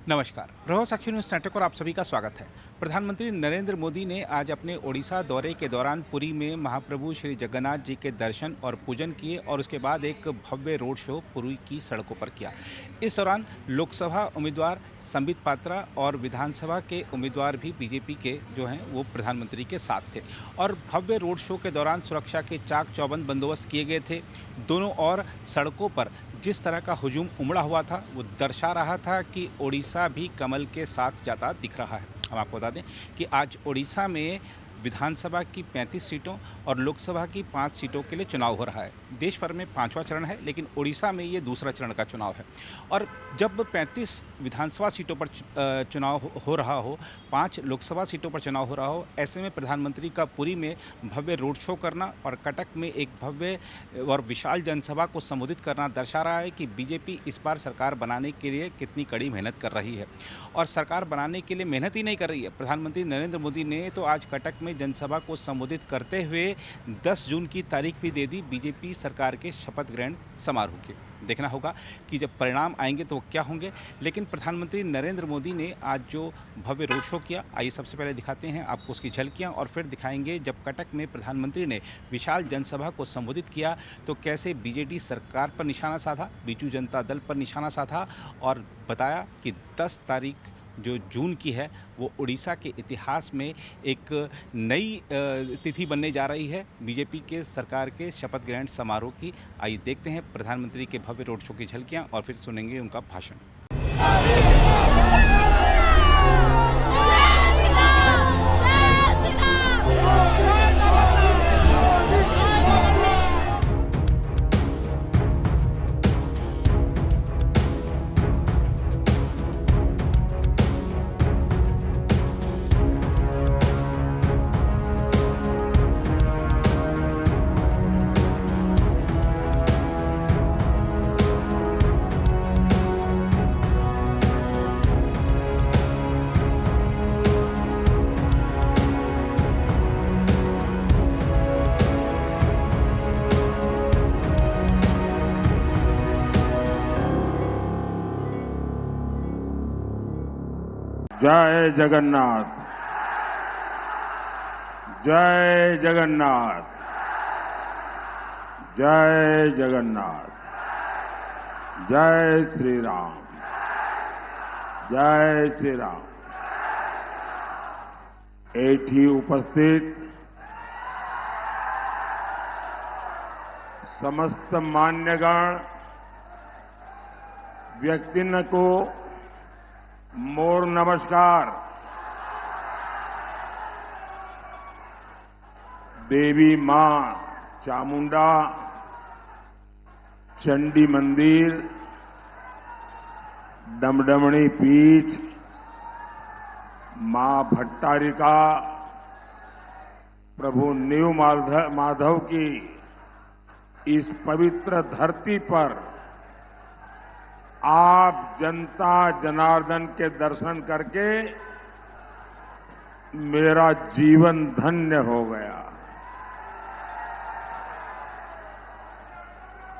नमस्कार, रहो साक्षी news network और आप सभी का स्वागत है। प्रधानमंत्री नरेंद्र मोदी ने आज अपने ओडिशा दौरे के दौरान पुरी में महाप्रभु श्री जगन्नाथ जी के दर्शन और पूजन किए और उसके बाद एक भव्य रोड शो पुरी की सड़कों पर किया। इस दौरान लोकसभा उम्मीदवार संबित पात्रा और विधानसभा के उम्मीदवार भी बीजेपी के जो हैं वो प्रधानमंत्री के साथ थे और भव्य रोड शो के दौरान सुरक्षा के चाक चौबंद बंदोबस्त किए गए थे। दोनों ओर सड़कों पर जिस तरह का हुजूम उमड़ा हुआ था वो दर्शा रहा था कि ओडिशा भी कमल के साथ जाता दिख रहा है। हम आपको बता दें कि आज ओडिशा में विधानसभा की 35 सीटों और लोकसभा की 5 सीटों के लिए चुनाव हो रहा है। देश भर में 5वां चरण है, लेकिन ओडिशा में ये दूसरा चरण का चुनाव है। और जब 35 विधानसभा सीटों पर चुनाव हो रहा हो, 5 लोकसभा सीटों पर चुनाव हो रहा हो, ऐसे में प्रधानमंत्री का पुरी में भव्य रोड शो करना और कटक में एक भव्य और विशाल जनसभा को संबोधित करना दर्शा रहा है कि बीजेपी इस बार सरकार बनाने के लिए कितनी कड़ी मेहनत कर रही है। और सरकार बनाने के लिए मेहनत ही नहीं कर रही है, प्रधानमंत्री नरेंद्र मोदी ने तो आज कटक में जनसभा को संबोधित करते हुए 10 जून की तारीख भी दे दी बीजेपी सरकार के शपथ ग्रहण समारोह की। देखना होगा कि जब परिणाम आएंगे तो वो क्या होंगे, लेकिन प्रधानमंत्री नरेंद्र मोदी ने आज जो भव्य रोड शो किया, आइए सबसे पहले दिखाते हैं आपको उसकी झलकियां और फिर दिखाएंगे जब कटक में प्रधानमंत्री ने विशाल जनसभा को संबोधित किया तो कैसे बीजेडी सरकार पर निशाना साधा, बीजू जनता दल पर निशाना साधा और बताया कि 10 तारीख जो जून की है वो उड़ीसा के इतिहास में एक नई तिथि बनने जा रही है बीजेपी के सरकार के शपथ ग्रहण समारोह की। आइए देखते हैं प्रधानमंत्री के भव्य रोड शो की झलकियां और फिर सुनेंगे उनका भाषण। जय जगन्नाथ, जय जगन्नाथ, जय जगन्नाथ, जय श्री राम, जय श्री राम। एठी उपस्थित समस्त मान्यगण व्यक्तिन को मोर नमस्कार। देवी मां चामुंडा, चंडी मंदिर, डमडमणी पीठ, मां भट्टारिका, प्रभु नीव माधव की इस पवित्र धरती पर आप जनता जनार्दन के दर्शन करके मेरा जीवन धन्य हो गया।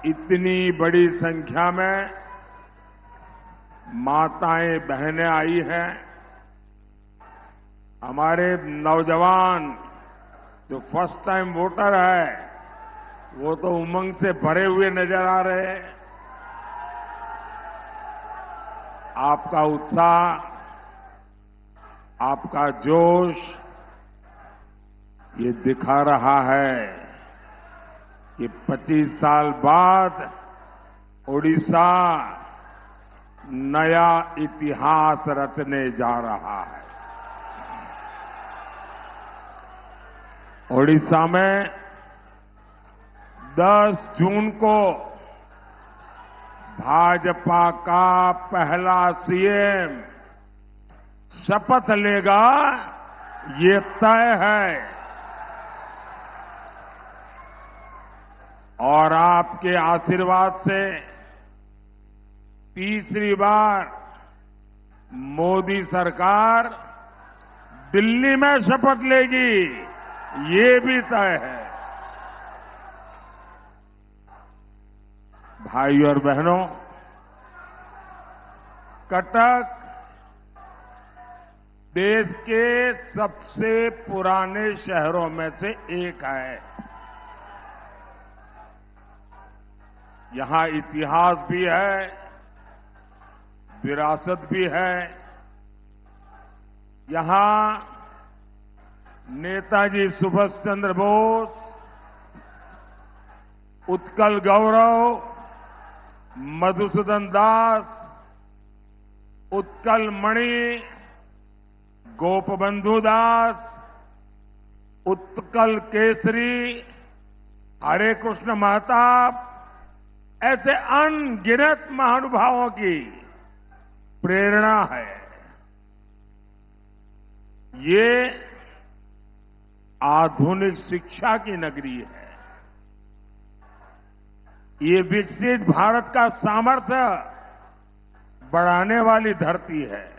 इतनी बड़ी संख्या में माताएं बहनें आई हैं। हमारे नौजवान जो फर्स्ट टाइम वोटर है वो तो उमंग से भरे हुए नजर आ रहे हैं। आपका उत्साह, आपका जोश ये दिखा रहा है कि 25 साल बाद ओडिशा नया इतिहास रचने जा रहा है। ओडिशा में 10 जून को भाजपा का पहला सीएम शपथ लेगा, ये तय है। और आपके आशीर्वाद से तीसरी बार मोदी सरकार दिल्ली में शपथ लेगी, ये भी तय है। भाइयों और बहनों, कटक देश के सबसे पुराने शहरों में से एक है। यहां इतिहास भी है, विरासत भी है। यहां नेताजी सुभाष चंद्र बोस, उत्कल गौरव, मधुसूदन दास, उत्कल मणि, गोपबंधु दास, उत्कल केसरी, हरे कृष्ण महताब, ऐसे अनगिनत महानुभावों की प्रेरणा है। ये आधुनिक शिक्षा की नगरी है। ये विकसित भारत का सामर्थ्य बढ़ाने वाली धरती है।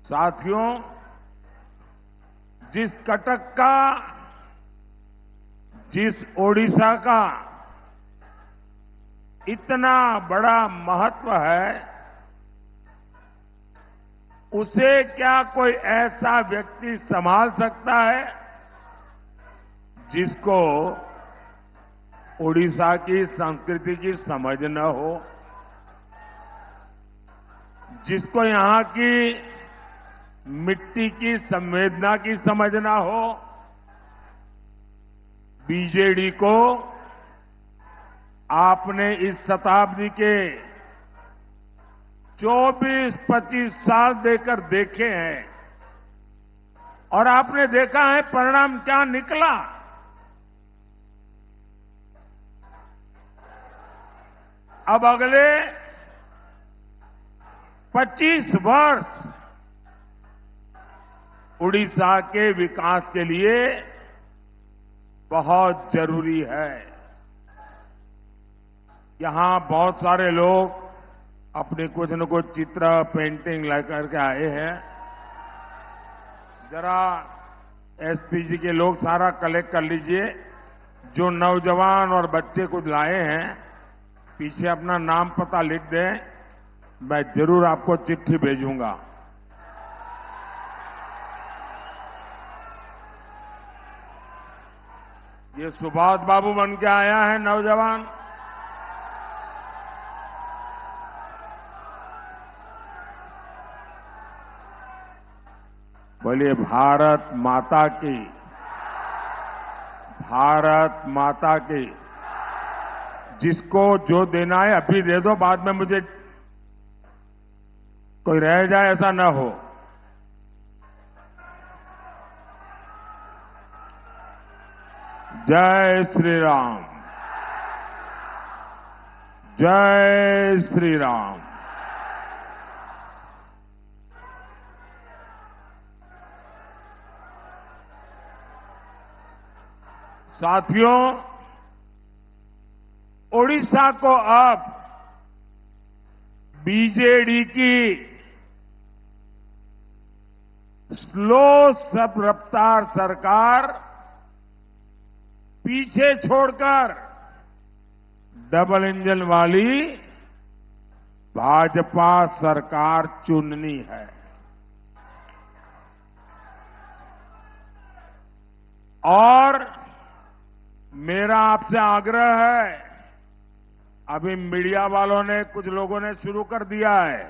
साथियों, जिस कटक का, जिस ओडिशा का इतना बड़ा महत्व है, उसे क्या कोई ऐसा व्यक्ति संभाल सकता है जिसको ओडिशा की संस्कृति की समझ न हो, जिसको यहां की मिट्टी की संवेदना की समझ न हो? बीजेडी को आपने इस शताब्दी के 24-25 साल देकर देखे हैं और आपने देखा है परिणाम क्या निकला। अब अगले 25 वर्ष उड़ीसा के विकास के लिए बहुत जरूरी है। यहां बहुत सारे लोग अपने कुछ न कुछ चित्र, पेंटिंग लेकर के आए हैं। जरा एसपीजी के लोग सारा कलेक्ट कर लीजिए। जो नौजवान और बच्चे कुछ लाए हैं, पीछे अपना नाम पता लिख दें, मैं जरूर आपको चिट्ठी भेजूंगा। ये सुभाष बाबू बन के आया है नौजवान। बोलिए भारत माता की, भारत माता की। जिसको जो देना है अभी दे दो, बाद में मुझे कोई रह जाए ऐसा न हो। जय श्री राम, जय श्री राम। साथियों, ओडिशा को अब बीजेडी की स्लो सब रफ्तार सरकार पीछे छोड़कर डबल इंजन वाली भाजपा सरकार चुननी है। और मेरा आपसे आग्रह है, अभी मीडिया वालों ने, कुछ लोगों ने शुरू कर दिया है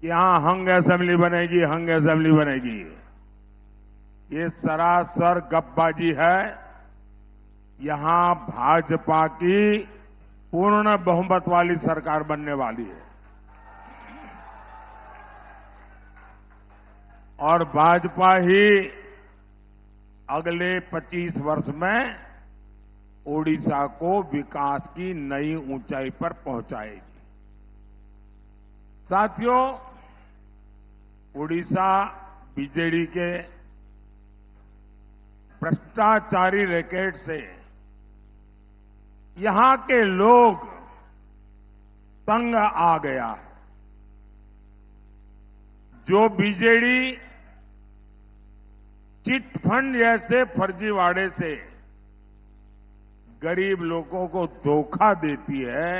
कि यहां हंग असेंबली बनेगी, हंग असेंबली बनेगी। ये सरासर गपबाजी है। यहां भाजपा की पूर्ण बहुमत वाली सरकार बनने वाली है और भाजपा ही अगले 25 वर्ष में ओडिशा को विकास की नई ऊंचाई पर पहुंचाएगी। साथियों, ओडिशा बीजेडी के भ्रष्टाचारी रैकेट से यहां के लोग तंग आ गया है। जो बीजेडी चिट फंड जैसे फर्जीवाड़े से गरीब लोगों को धोखा देती है,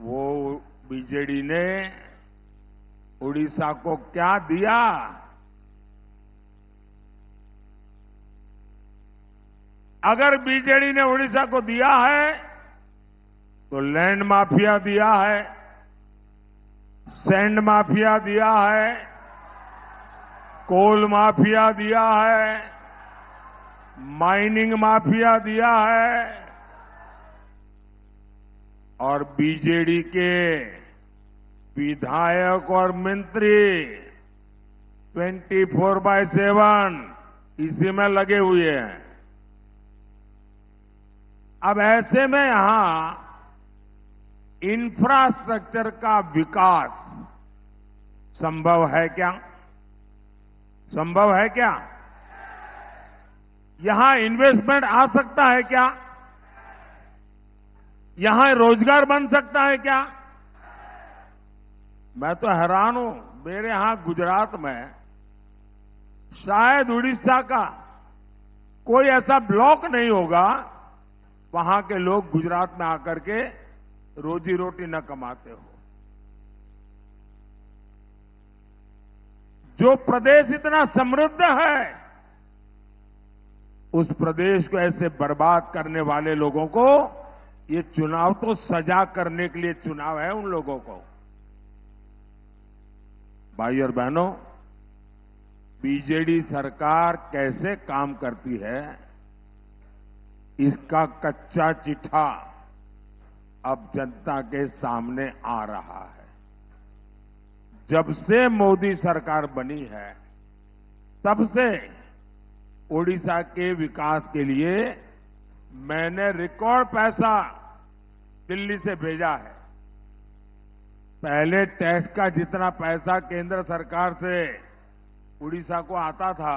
वो बीजेडी ने उड़ीसा को क्या दिया? अगर बीजेडी ने उड़ीसा को दिया है तो लैंड माफिया दिया है, सैंड माफिया दिया है, कोल माफिया दिया है, माइनिंग माफिया दिया है और बीजेडी के विधायक और मंत्री 24/7 इसी में लगे हुए हैं। अब ऐसे में यहां इंफ्रास्ट्रक्चर का विकास संभव है क्या? संभव है क्या? यहां इन्वेस्टमेंट आ सकता है क्या? यहां रोजगार बन सकता है क्या? मैं तो हैरान हूं। मेरे यहां गुजरात में शायद उड़ीसा का कोई ऐसा ब्लॉक नहीं होगा वहां के लोग गुजरात में आकर के रोजी रोटी न कमाते हो। जो प्रदेश इतना समृद्ध है उस प्रदेश को ऐसे बर्बाद करने वाले लोगों को ये चुनाव तो सजा करने के लिए चुनाव है उन लोगों को। भाई और बहनों, बीजेडी सरकार कैसे काम करती है इसका कच्चा चिट्ठा अब जनता के सामने आ रहा है। जब से मोदी सरकार बनी है तब से ओडिशा के विकास के लिए मैंने रिकॉर्ड पैसा दिल्ली से भेजा है। पहले टैक्स का जितना पैसा केंद्र सरकार से उड़ीसा को आता था,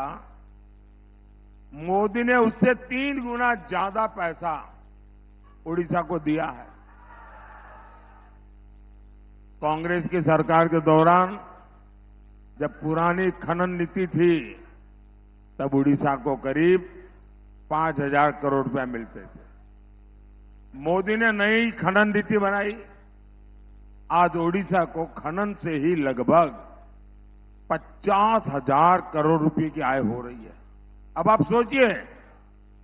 मोदी ने उससे 3 गुना ज्यादा पैसा उड़ीसा को दिया है। कांग्रेस की सरकार के दौरान जब पुरानी खनन नीति थी तब उड़ीसा को करीब 5,000 करोड़ रुपए मिलते थे। मोदी ने नई खनन नीति बनाई। आज ओडिशा को खनन से ही लगभग 50,000 करोड़ रुपए की आय हो रही है। अब आप सोचिए,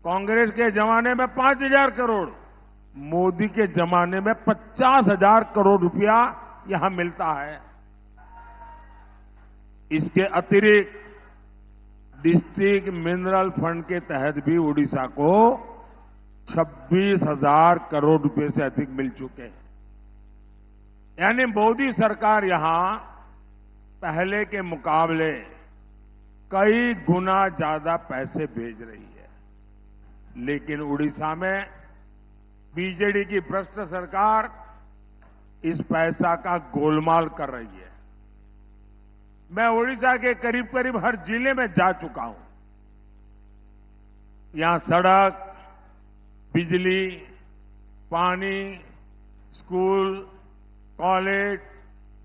कांग्रेस के जमाने में 5,000 करोड़, मोदी के जमाने में 50,000 करोड़ रुपया यहां मिलता है। इसके अतिरिक्त डिस्ट्रिक्ट मिनरल फंड के तहत भी उड़ीसा को 26,000 करोड़ रुपए से अधिक मिल चुके हैं। यानी मोदी सरकार यहां पहले के मुकाबले कई गुना ज्यादा पैसे भेज रही है। लेकिन उड़ीसा में बीजेडी की भ्रष्ट सरकार इस पैसा का गोलमाल कर रही है। मैं उड़ीसा के करीब करीब हर जिले में जा चुका हूं। यहां सड़क, बिजली, पानी, स्कूल, कॉलेज,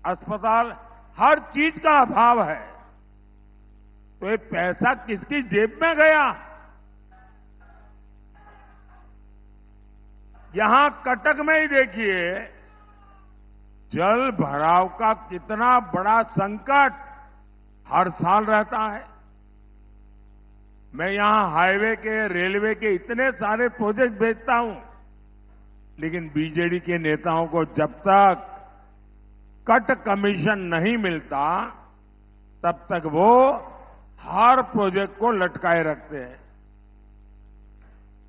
अस्पताल, हर चीज का अभाव है। तो ये पैसा किसकी जेब में गया? यहां कटक में ही देखिए, जल भराव का कितना बड़ा संकट हर साल रहता है। मैं यहां हाईवे के, रेलवे के इतने सारे प्रोजेक्ट भेजता हूं, लेकिन बीजेडी के नेताओं को जब तक कट कमीशन नहीं मिलता तब तक वो हर प्रोजेक्ट को लटकाए रखते हैं।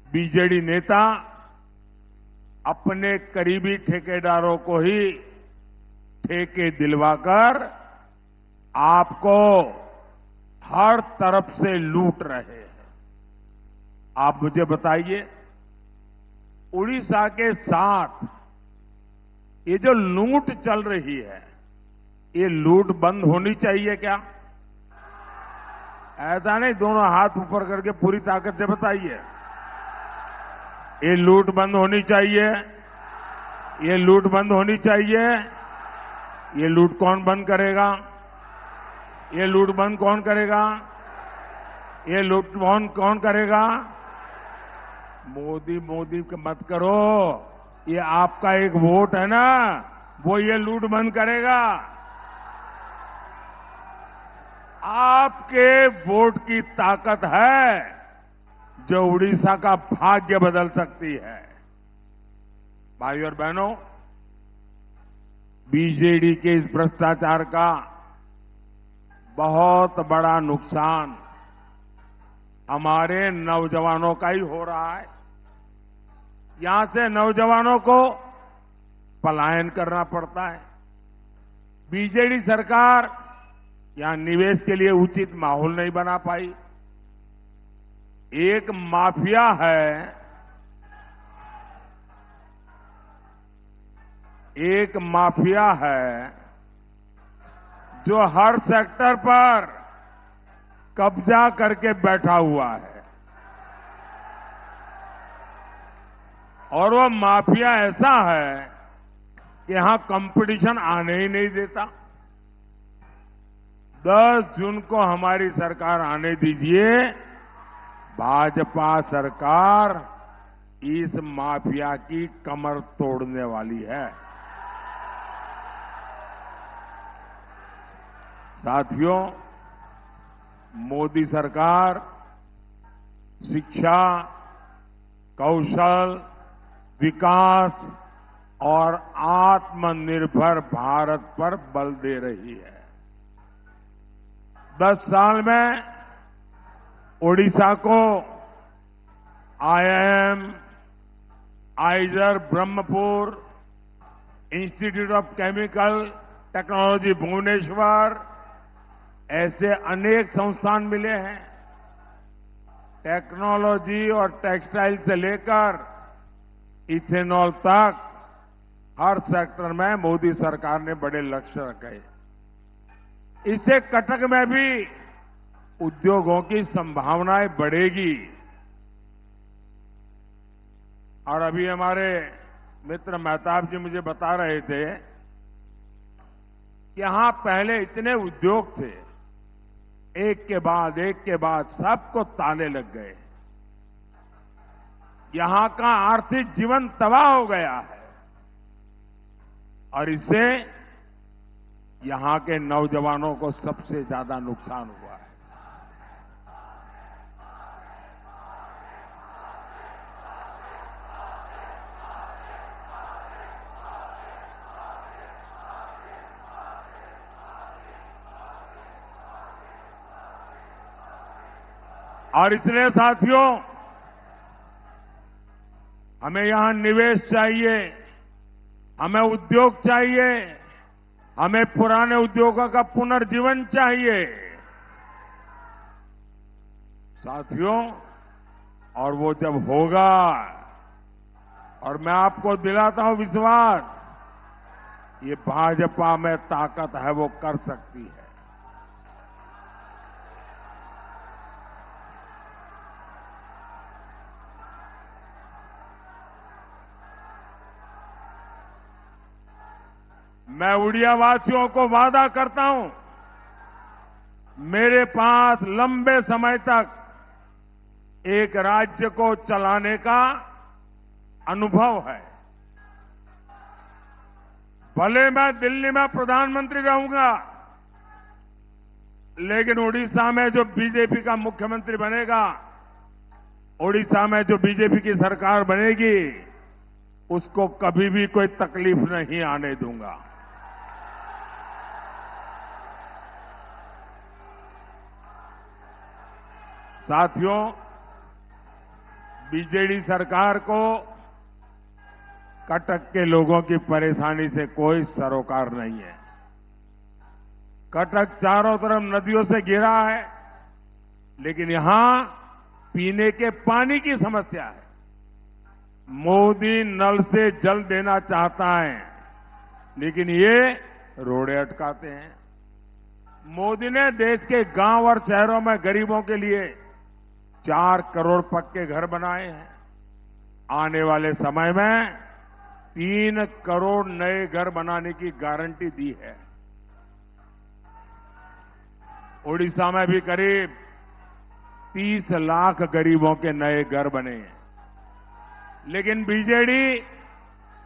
बीजेडी नेता अपने करीबी ठेकेदारों को ही ठेके दिलवाकर आपको हर तरफ से लूट रहे हैं। आप मुझे बताइए, उड़ीसा के साथ ये जो लूट चल रही है, ये लूट बंद होनी चाहिए क्या? ऐसा नहीं दोनों हाथ ऊपर करके पूरी ताकत से बताइए। ये लूट बंद होनी चाहिए, ये लूट बंद होनी चाहिए। ये लूट कौन बंद करेगा? ये लूट बंद कौन करेगा? ये लूट कौन करेगा? मोदी मोदी मत करो, ये आपका एक वोट है ना, वो ये लूट बंद करेगा। आपके वोट की ताकत है जो उड़ीसा का भाग्य बदल सकती है। भाइयों और बहनों, बीजेडी के इस भ्रष्टाचार का बहुत बड़ा नुकसान हमारे नौजवानों का ही हो रहा है। यहां से नौजवानों को पलायन करना पड़ता है। बीजेडी सरकार यहां निवेश के लिए उचित माहौल नहीं बना पाई। एक माफिया है, जो हर सेक्टर पर कब्जा करके बैठा हुआ है, और वो माफिया ऐसा है कि यहां कंपटीशन आने ही नहीं देता। 10 जून को हमारी सरकार आने दीजिए। भाजपा सरकार इस माफिया की कमर तोड़ने वाली है। साथियों, मोदी सरकार शिक्षा, कौशल, विकास और आत्मनिर्भर भारत पर बल दे रही है। 10 साल में ओडिशा को IIM, IISER Berhampur, institute of chemical technology Bhubaneswar, ऐसे अनेक संस्थान मिले हैं। टेक्नोलॉजी और टेक्सटाइल से लेकर इथेनॉल तक हर सेक्टर में मोदी सरकार ने बड़े लक्ष्य रखे। इससे कटक में भी उद्योगों की संभावनाएं बढ़ेगी। और अभी हमारे मित्र मेहताब जी मुझे बता रहे थे कि यहां पहले इतने उद्योग थे, एक के बाद सबको ताले लग गए। यहां का आर्थिक जीवन तबाह हो गया है और इससे यहां के नौजवानों को सबसे ज्यादा नुकसान हुआ है। और इसलिए साथियों, हमें यहां निवेश चाहिए, हमें उद्योग चाहिए, हमें पुराने उद्योगों का पुनर्जीवन चाहिए। साथियों, और वो जब होगा, और मैं आपको दिलाता हूं विश्वास, ये भाजपा में ताकत है, वो कर सकती है। मैं उड़िया वासियों को वादा करता हूं, मेरे पास लंबे समय तक एक राज्य को चलाने का अनुभव है। भले मैं दिल्ली में प्रधानमंत्री रहूंगा, लेकिन उड़ीसा में जो बीजेपी का मुख्यमंत्री बनेगा, उड़ीसा में जो बीजेपी की सरकार बनेगी, उसको कभी भी कोई तकलीफ नहीं आने दूंगा। साथियों, बीजेडी सरकार को कटक के लोगों की परेशानी से कोई सरोकार नहीं है। कटक चारों तरफ नदियों से घिरा है, लेकिन यहां पीने के पानी की समस्या है। मोदी नल से जल देना चाहता है, लेकिन ये रोड़े अटकाते हैं। मोदी ने देश के गांव और शहरों में गरीबों के लिए 4 करोड़ पक्के घर बनाए हैं। आने वाले समय में 3 करोड़ नए घर बनाने की गारंटी दी है। ओडिशा में भी करीब 30 लाख गरीबों के नए घर बने हैं। लेकिन बीजेडी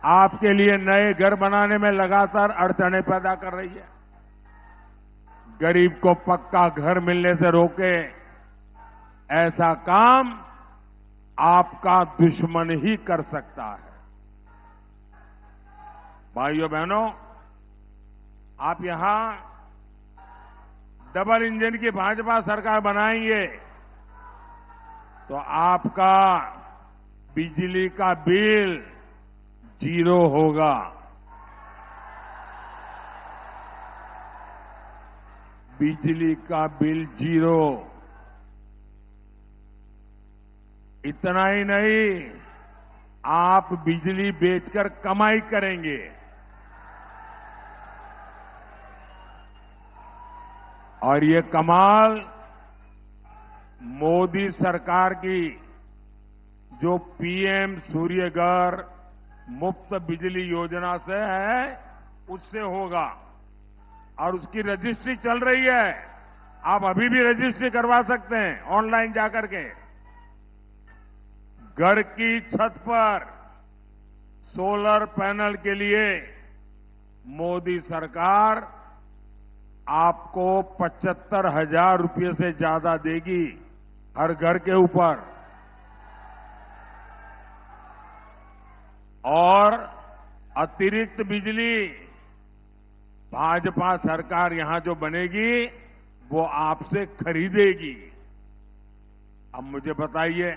आपके लिए नए घर बनाने में लगातार अड़चनें पैदा कर रही है। गरीब को पक्का घर मिलने से रोके, ऐसा काम आपका दुश्मन ही कर सकता है। भाइयों बहनों, आप यहां डबल इंजन की भाजपा सरकार बनाएंगे तो आपका बिजली का बिल 0 होगा। बिजली का बिल 0। इतना ही नहीं, आप बिजली बेचकर कमाई करेंगे। और ये कमाल मोदी सरकार की जो पीएम सूर्यघर मुफ्त बिजली योजना से है, उससे होगा। और उसकी रजिस्ट्री चल रही है। आप अभी भी रजिस्ट्री करवा सकते हैं ऑनलाइन जाकर के। घर की छत पर सोलर पैनल के लिए मोदी सरकार आपको 75,000 रुपये से ज्यादा देगी हर घर के ऊपर। और अतिरिक्त बिजली भाजपा सरकार यहां जो बनेगी वो आपसे खरीदेगी। अब मुझे बताइए,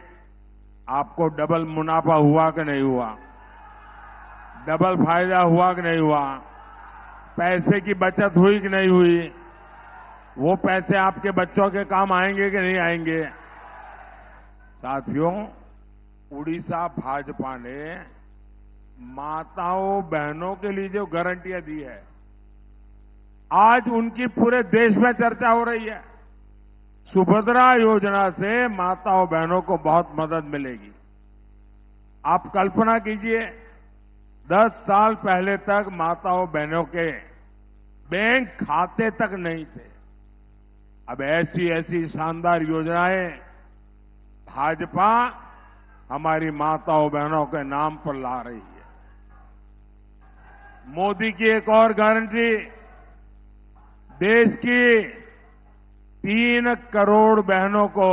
आपको डबल मुनाफा हुआ कि नहीं हुआ? डबल फायदा हुआ कि नहीं हुआ? पैसे की बचत हुई कि नहीं हुई? वो पैसे आपके बच्चों के काम आएंगे कि नहीं आएंगे? साथियों, उड़ीसा भाजपा ने माताओं बहनों के लिए जो गारंटियां दी है, आज उनकी पूरे देश में चर्चा हो रही है। सुभद्रा योजना से माताओं बहनों को बहुत मदद मिलेगी। आप कल्पना कीजिए, 10 साल पहले तक माताओं बहनों के बैंक खाते तक नहीं थे। अब ऐसी ऐसी शानदार योजनाएं भाजपा हमारी माताओं बहनों के नाम पर ला रही है। मोदी की एक और गारंटी, देश की 3 करोड़ बहनों को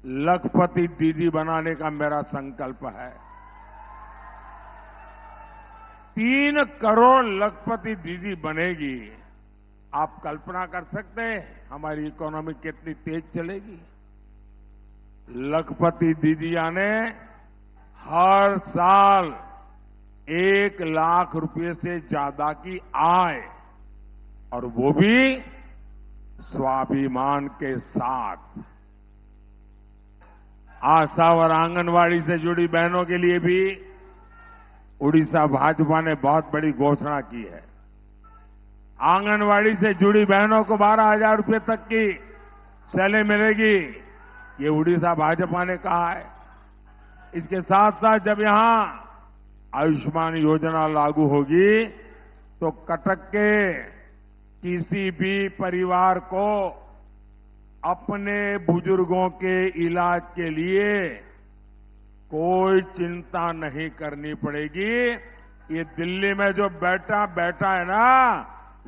लखपति दीदी बनाने का मेरा संकल्प है। 3 करोड़ लखपति दीदी बनेगी। आप कल्पना कर सकते हैं हमारी इकोनॉमी कितनी तेज चलेगी। लखपति दीदियां ने हर साल 1 लाख रुपए से ज्यादा की आय, और वो भी स्वाभिमान के साथ। आशा और आंगनवाड़ी से जुड़ी बहनों के लिए भी उड़ीसा भाजपा ने बहुत बड़ी घोषणा की है। आंगनवाड़ी से जुड़ी बहनों को 12,000 रुपये तक की सैलरी मिलेगी, ये उड़ीसा भाजपा ने कहा है। इसके साथ साथ जब यहां आयुष्मान योजना लागू होगी तो कटक के किसी भी परिवार को अपने बुजुर्गों के इलाज के लिए कोई चिंता नहीं करनी पड़ेगी। ये दिल्ली में जो बैठा है ना,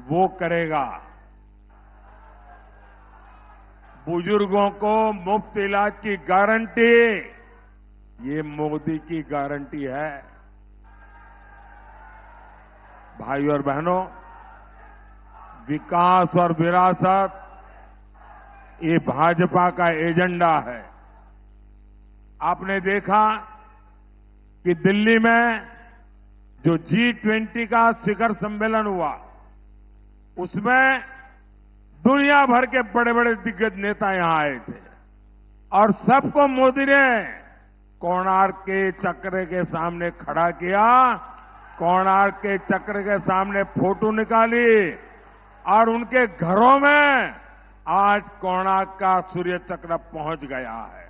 वो करेगा। बुजुर्गों को मुफ्त इलाज की गारंटी, ये मोदी की गारंटी है। भाइयों और बहनों, विकास और विरासत, ये भाजपा का एजेंडा है। आपने देखा कि दिल्ली में जो G20 का शिखर सम्मेलन हुआ, उसमें दुनिया भर के बड़े बड़े दिग्गज नेता यहां आए थे, और सबको मोदी ने कोणार्क के चक्र के सामने खड़ा किया। कोणार्क के चक्र के सामने फोटो निकाली, और उनके घरों में आज कोणार्क का सूर्य चक्र पहुंच गया है।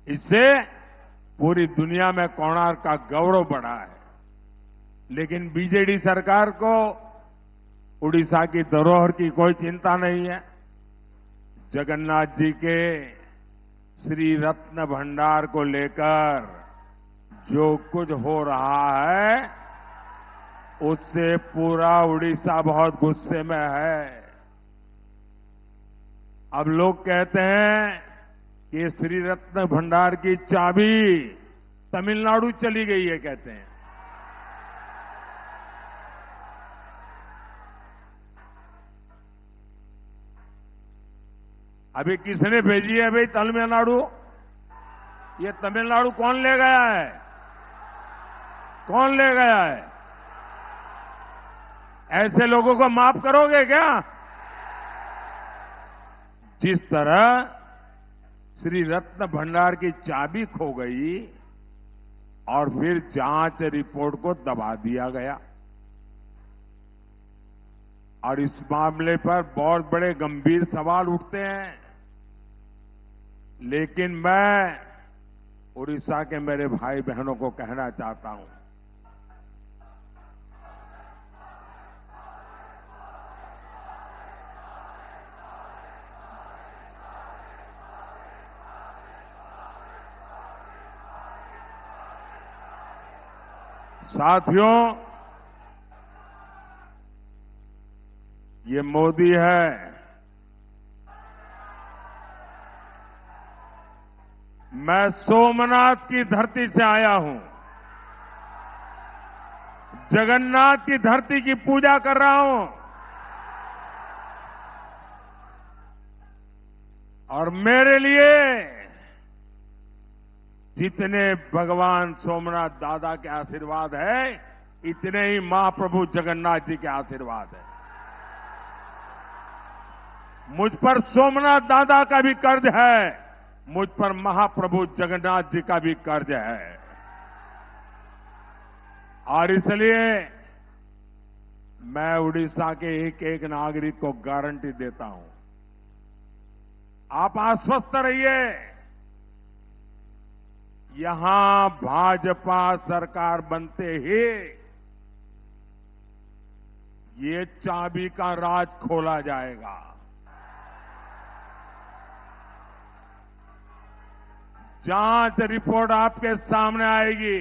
इससे पूरी दुनिया में कोणार्क का गौरव बढ़ा है। लेकिन बीजेडी सरकार को उड़ीसा की धरोहर की कोई चिंता नहीं है। जगन्नाथ जी के श्री रत्न भंडार को लेकर जो कुछ हो रहा है, उससे पूरा उड़ीसा बहुत गुस्से में है। अब लोग कहते हैं कि श्री रत्न भंडार की चाबी तमिलनाडु चली गई है, कहते हैं। अभी किसने भेजी है भाई तमिलनाडु? ये तमिलनाडु कौन ले गया है? कौन ले गया है? ऐसे लोगों को माफ करोगे क्या? जिस तरह श्री रत्न भंडार की चाबी खो गई और फिर जांच रिपोर्ट को दबा दिया गया, और इस मामले पर बहुत बड़े गंभीर सवाल उठते हैं। लेकिन मैं उड़ीसा के मेरे भाई बहनों को कहना चाहता हूं, साथियों, ये मोदी है। मैं सोमनाथ की धरती से आया हूं, जगन्नाथ की धरती की पूजा कर रहा हूं, और मेरे लिए जितने भगवान सोमनाथ दादा के आशीर्वाद है, इतने ही महाप्रभु जगन्नाथ जी के आशीर्वाद है। मुझ पर सोमनाथ दादा का भी कर्ज है, मुझ पर महाप्रभु जगन्नाथ जी का भी कर्ज है। और इसलिए मैं उड़ीसा के एक एक नागरिक को गारंटी देता हूं, आप आश्वस्त रहिए, यहां भाजपा सरकार बनते ही ये चाबी का राज खोला जाएगा। जांच रिपोर्ट आपके सामने आएगी,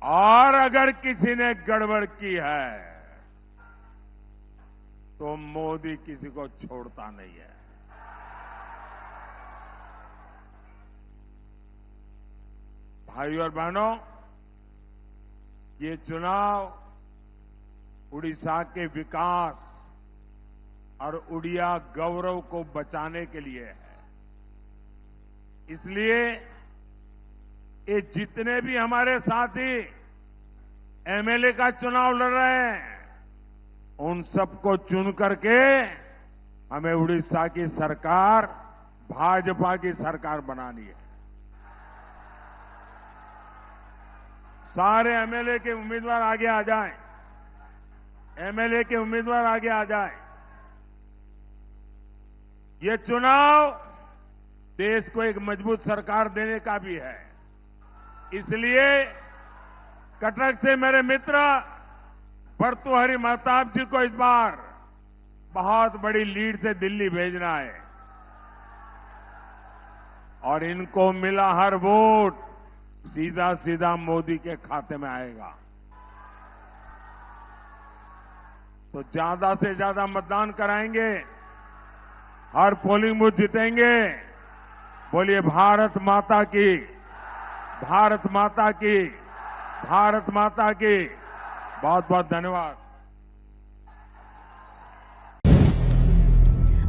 और अगर किसी ने गड़बड़ की है तो मोदी किसी को छोड़ता नहीं है। भाइयों और बहनों, ये चुनाव उड़ीसा के विकास और उड़िया गौरव को बचाने के लिए है। इसलिए ये जितने भी हमारे साथी एमएलए का चुनाव लड़ रहे हैं, उन सबको चुन करके हमें उड़ीसा की सरकार, भाजपा की सरकार बनानी है। सारे एमएलए के उम्मीदवार आगे आ जाएं, एमएलए के उम्मीदवार आगे आ जाएं। ये चुनाव देश को एक मजबूत सरकार देने का भी है। इसलिए कटक से मेरे मित्र भर्तृहरि महताब जी को इस बार बहुत बड़ी लीड से दिल्ली भेजना है, और इनको मिला हर वोट सीधा सीधा मोदी के खाते में आएगा। तो ज्यादा से ज्यादा मतदान कराएंगे, हर पोलिंग बूथ जीतेंगे। बोलिए भारत माता की, भारत माता की, भारत माता की। बहुत बहुत धन्यवाद।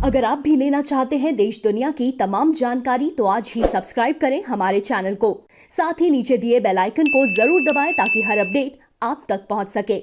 अगर आप भी लेना चाहते हैं देश दुनिया की तमाम जानकारी, तो आज ही सब्सक्राइब करें हमारे चैनल को। साथ ही नीचे दिए बेल आइकन को जरूर दबाएं ताकि हर अपडेट आप तक पहुंच सके।